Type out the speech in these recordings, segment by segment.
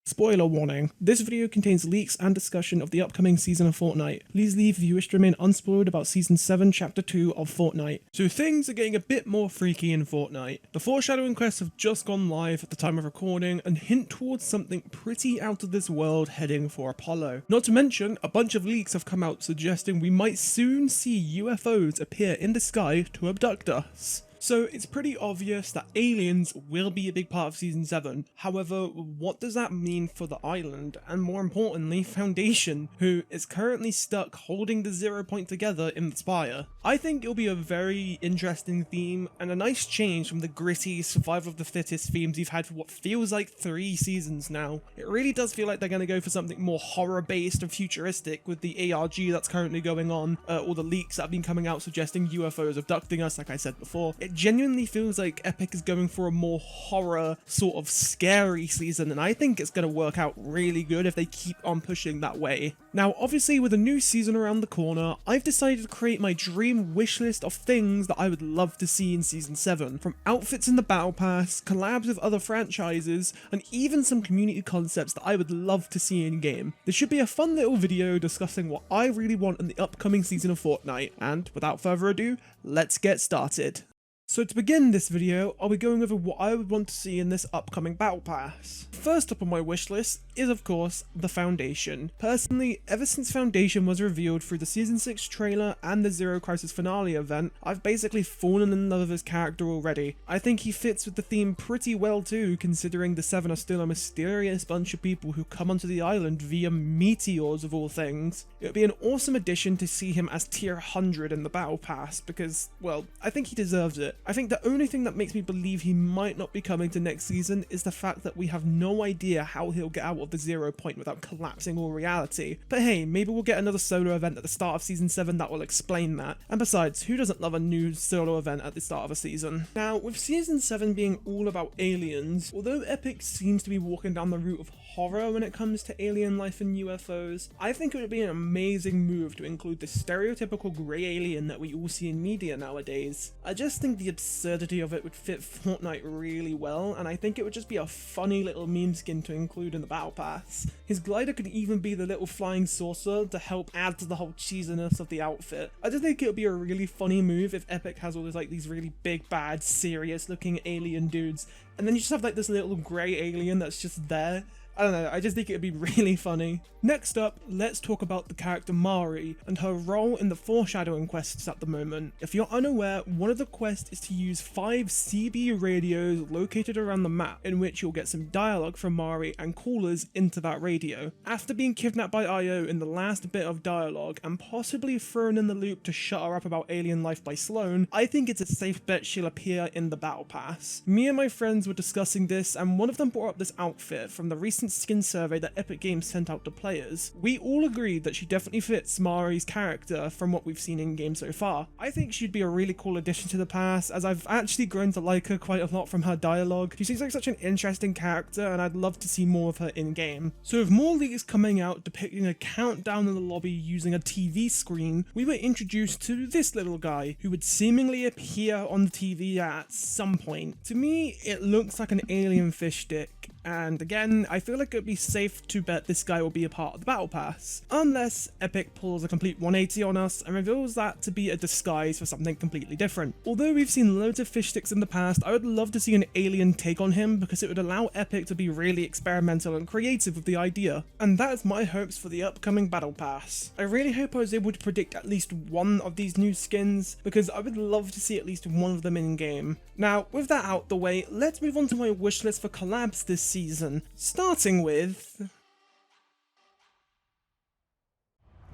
Spoiler warning, this video contains leaks and discussion of the upcoming season of Fortnite. Please leave if you wish to remain unspoiled about Season 7 Chapter 2 of Fortnite. So things are getting a bit more freaky in Fortnite. The foreshadowing quests have just gone live at the time of recording and hint towards something pretty out of this world heading for Apollo. Not to mention, a bunch of leaks have come out suggesting we might soon see UFOs appear in the sky to abduct us. So it's pretty obvious that aliens will be a big part of Season 7, however, what does that mean for the island, and more importantly, Foundation, who is currently stuck holding the 0 point together in the spire? I think it'll be a very interesting theme, and a nice change from the gritty survival of the fittest themes we've had for what feels like 3 seasons now. It really does feel like they're going to go for something more horror-based and futuristic with the ARG that's currently going on, or the leaks that have been coming out suggesting UFOs abducting us, like I said before. It genuinely feels like Epic is going for a more horror, sort of scary season, and I think it's going to work out really good if they keep on pushing that way. Now, obviously, with a new season around the corner, I've decided to create my dream wish list of things that I would love to see in Season 7, from outfits in the Battle Pass, collabs with other franchises, and even some community concepts that I would love to see in-game. This should be a fun little video discussing what I really want in the upcoming season of Fortnite, and without further ado, let's get started. So to begin this video, I'll be going over what I would want to see in this upcoming Battle Pass. First up on my wish list is of course the Foundation. Personally, ever since Foundation was revealed through the Season 6 trailer and the Zero Crisis finale event, I've basically fallen in love with his character already. I think he fits with the theme pretty well too, considering the Seven are still a mysterious bunch of people who come onto the island via meteors of all things. It would be an awesome addition to see him as tier 100 in the Battle Pass because, well, I think he deserves it. I think the only thing that makes me believe he might not be coming to next season is the fact that we have no idea how he'll get out of the 0 point without collapsing all reality. But hey, maybe we'll get another solo event at the start of Season 7 that will explain that. And besides, who doesn't love a new solo event at the start of a season? Now, with Season 7 being all about aliens, although Epic seems to be walking down the route of horror when it comes to alien life and UFOs, I think it would be an amazing move to include the stereotypical grey alien that we all see in media nowadays. I just think the absurdity of it would fit Fortnite really well, and I think it would just be a funny little meme skin to include in the Battle Pass. His glider could even be the little flying saucer to help add to the whole cheesiness of the outfit. I just think it would be a really funny move if Epic has all these really big bad serious looking alien dudes, and then you just have like this little grey alien that's just there. I don't know, I just think it would be really funny. Next up, let's talk about the character Mari and her role in the foreshadowing quests at the moment. If you're unaware, one of the quests is to use 5 CB radios located around the map, in which you'll get some dialogue from Mari and callers into that radio. After being kidnapped by Io in the last bit of dialogue and possibly thrown in the loop to shut her up about alien life by Sloan, I think it's a safe bet she'll appear in the Battle Pass. Me and my friends were discussing this, and one of them brought up this outfit from the recent skin survey that Epic Games sent out to players. We all agreed that she definitely fits Mari's character from what we've seen in game so far. I think she'd be a really cool addition to the pass, as I've actually grown to like her quite a lot from her dialogue. She seems like such an interesting character, and I'd love to see more of her in game. So with more leaks coming out depicting a countdown in the lobby using a TV screen, we were introduced to this little guy who would seemingly appear on the TV at some point. To me, it looks like an alien fish stick. And again, I feel like it would be safe to bet this guy will be a part of the Battle Pass, unless Epic pulls a complete 180 on us and reveals that to be a disguise for something completely different. Although we've seen loads of fish sticks in the past, I would love to see an alien take on him because it would allow Epic to be really experimental and creative with the idea. And that is my hopes for the upcoming Battle Pass. I really hope I was able to predict at least one of these new skins, because I would love to see at least one of them in game. Now, with that out the way, let's move on to my wish list for collabs this season, starting with...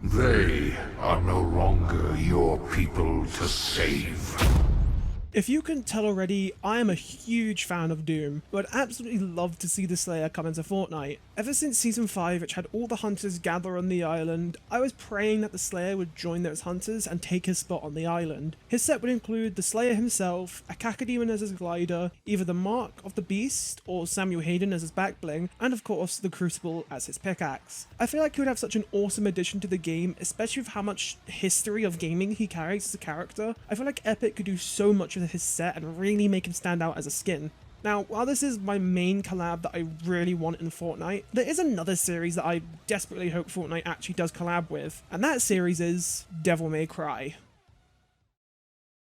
They are no longer your people to save. If you couldn't tell already, I am a huge fan of Doom, but I'd absolutely love to see the Slayer come into Fortnite. Ever since Season 5, which had all the hunters gather on the island, I was praying that the Slayer would join those hunters and take his spot on the island. His set would include the Slayer himself, a Cacodemon as his glider, either the Mark of the Beast or Samuel Hayden as his back bling, and of course the Crucible as his pickaxe. I feel like he would have such an awesome addition to the game, especially with how much history of gaming he carries as a character. I feel like Epic could do so much with his set and really make him stand out as a skin. Now, while this is my main collab that I really want in Fortnite, there is another series that I desperately hope Fortnite actually does collab with, and that series is Devil May Cry.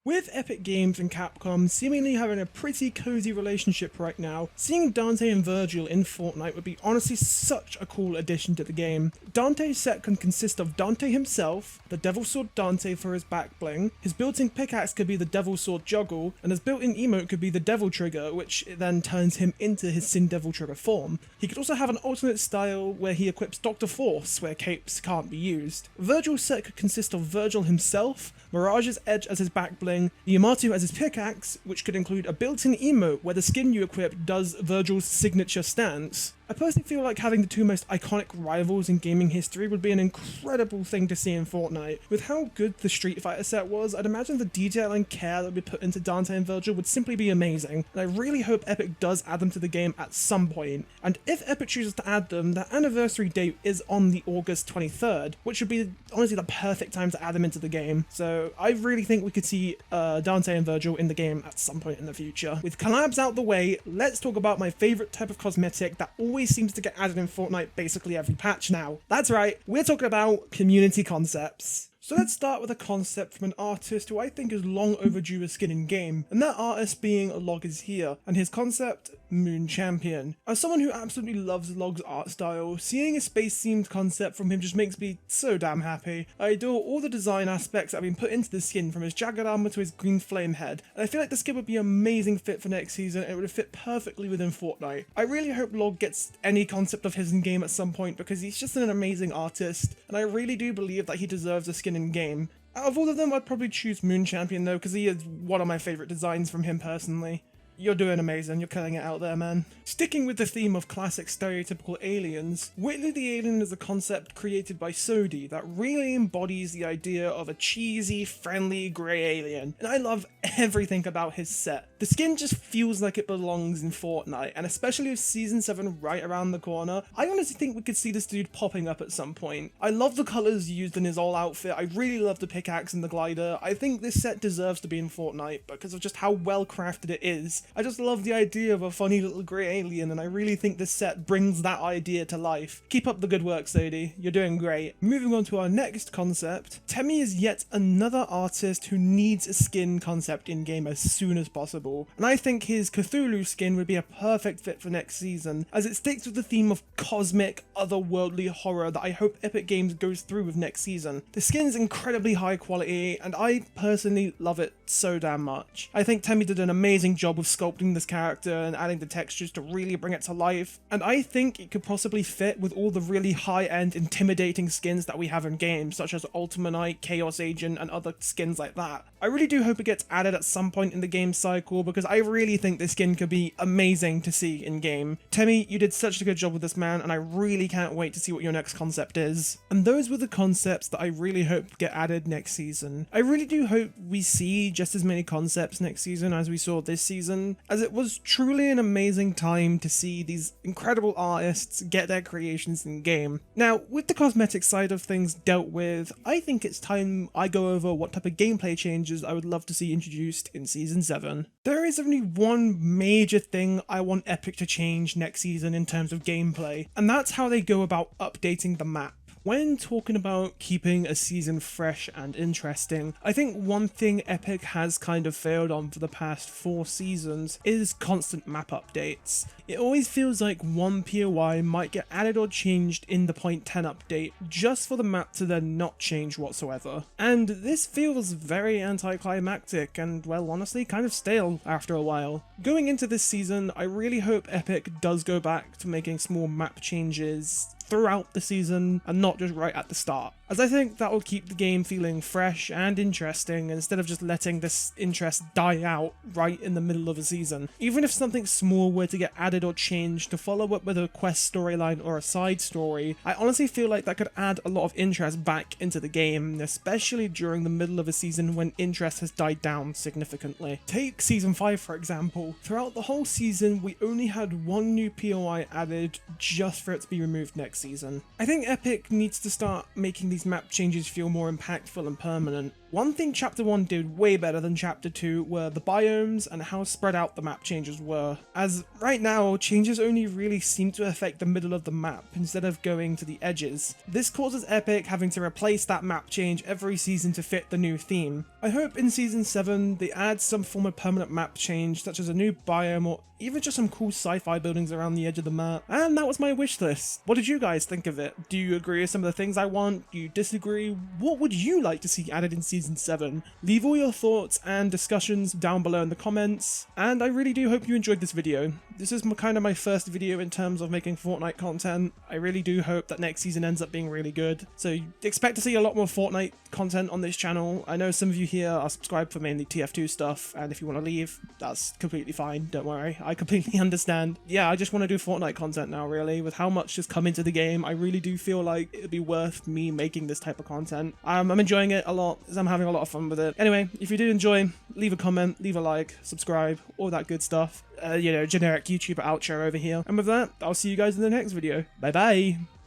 With Epic Games and Capcom seemingly having a pretty cozy relationship right now, seeing Dante and Virgil in Fortnite would be honestly such a cool addition to the game. Dante's set can consist of Dante himself, the Devil Sword Dante for his back bling, his built-in pickaxe could be the Devil Sword Juggle, and his built-in emote could be the Devil Trigger, which then turns him into his Sin Devil Trigger form. He could also have an alternate style where he equips Dr. Force, where capes can't be used. Virgil's set could consist of Virgil himself, Mirage's Edge as his back bling, Yamato as his pickaxe, which could include a built-in emote where the skin you equip does Virgil's signature stance. I personally feel like having the two most iconic rivals in gaming history would be an incredible thing to see in Fortnite. With how good the Street Fighter set was, I'd imagine the detail and care that would be put into Dante and Virgil would simply be amazing, and I really hope Epic does add them to the game at some point. And if Epic chooses to add them, their anniversary date is on the August 23rd, which would be honestly the perfect time to add them into the game. So I really think we could see Dante and Virgil in the game at some point in the future. With collabs out the way, let's talk about my favourite type of cosmetic that always seems to get added in Fortnite basically every patch now. That's right, we're talking about community concepts. So let's start with a concept from an artist who I think is long overdue a skin in game, and that artist being Log is here, and his concept, Moon Champion. As someone who absolutely loves Log's art style, seeing a space-themed concept from him just makes me so damn happy. I adore all the design aspects that have been put into the skin, from his jagged armor to his green flame head, and I feel like the skin would be an amazing fit for next season, and it would fit perfectly within Fortnite. I really hope Log gets any concept of his in game at some point, because he's just an amazing artist, and I really do believe that he deserves a skin in game. Out of all of them, I'd probably choose Moon Champion though, because he is one of my favourite designs from him personally. You're doing amazing, you're killing it out there, man. Sticking with the theme of classic stereotypical aliens, Whitley the Alien is a concept created by Sodi that really embodies the idea of a cheesy, friendly, grey alien, and I love everything about his set. The skin just feels like it belongs in Fortnite, and especially with Season 7 right around the corner, I honestly think we could see this dude popping up at some point. I love the colours used in his all outfit, I really love the pickaxe and the glider. I think this set deserves to be in Fortnite because of just how well crafted it is. I just love the idea of a funny little grey alien, and I really think this set brings that idea to life. Keep up the good work, Sodi. You're doing great. Moving on to our next concept, Temmie is yet another artist who needs a skin concept in-game as soon as possible, and I think his Cthulhu skin would be a perfect fit for next season, as it sticks with the theme of cosmic, otherworldly horror that I hope Epic Games goes through with next season. The skin's incredibly high quality, and I personally love it so damn much. I think Temmie did an amazing job of sculpting this character and adding the textures to really bring it to life, and I think it could possibly fit with all the really high-end intimidating skins that we have in games, such as Ultima Knight, Chaos Agent, and other skins like that. I really do hope it gets added at some point in the game cycle, because I really think this skin could be amazing to see in game. Temmie, you did such a good job with this, man, and I really can't wait to see what your next concept is. And those were the concepts that I really hope get added next season. I really do hope we see just as many concepts next season as we saw this season, as it was truly an amazing time to see these incredible artists get their creations in game. Now, with the cosmetic side of things dealt with, I think it's time I go over what type of gameplay changes I would love to see introduced in Season 7. There is only one major thing I want Epic to change next season in terms of gameplay, and that's how they go about updating the map. When talking about keeping a season fresh and interesting, I think one thing Epic has kind of failed on for the past 4 seasons is constant map updates. It always feels like one POI might get added or changed in the .10 update just for the map to then not change whatsoever. And this feels very anticlimactic and, well, honestly kind of stale after a while. Going into this season, I really hope Epic does go back to making small map changes throughout the season and not just right at the start, as I think that will keep the game feeling fresh and interesting instead of just letting this interest die out right in the middle of a season. Even if something small were to get added or changed to follow up with a quest storyline or a side story, I honestly feel like that could add a lot of interest back into the game, especially during the middle of a season when interest has died down significantly. Take Season 5 for example. Throughout the whole season we only had one new POI added just for it to be removed next season. I think Epic needs to start making these map changes feel more impactful and permanent. One thing Chapter 1 did way better than Chapter 2 were the biomes and how spread out the map changes were, as right now, changes only really seem to affect the middle of the map instead of going to the edges. This causes Epic having to replace that map change every season to fit the new theme. I hope in Season 7 they add some form of permanent map change, such as a new biome or even just some cool sci-fi buildings around the edge of the map. And that was my wish list. What did you guys think of it? Do you agree with some of the things I want? Do you disagree? What would you like to see added in Season 7? Leave all your thoughts and discussions down below in the comments. And I really do hope you enjoyed this video. This is kind of my first video in terms of making Fortnite content. I really do hope that next season ends up being really good. So expect to see a lot more Fortnite content on this channel. I know some of you here are subscribed for mainly TF2 stuff, and if you want to leave, that's completely fine, don't worry. I completely understand. Yeah, I just want to do Fortnite content now, really. With how much has come into the game, I really do feel like it'd be worth me making this type of content. I'm enjoying it a lot, as I'm having a lot of fun with it. Anyway, if you did enjoy, leave a comment, leave a like, subscribe, all that good stuff. You know, generic YouTuber outro over here. And with that, I'll see you guys in the next video. Bye bye!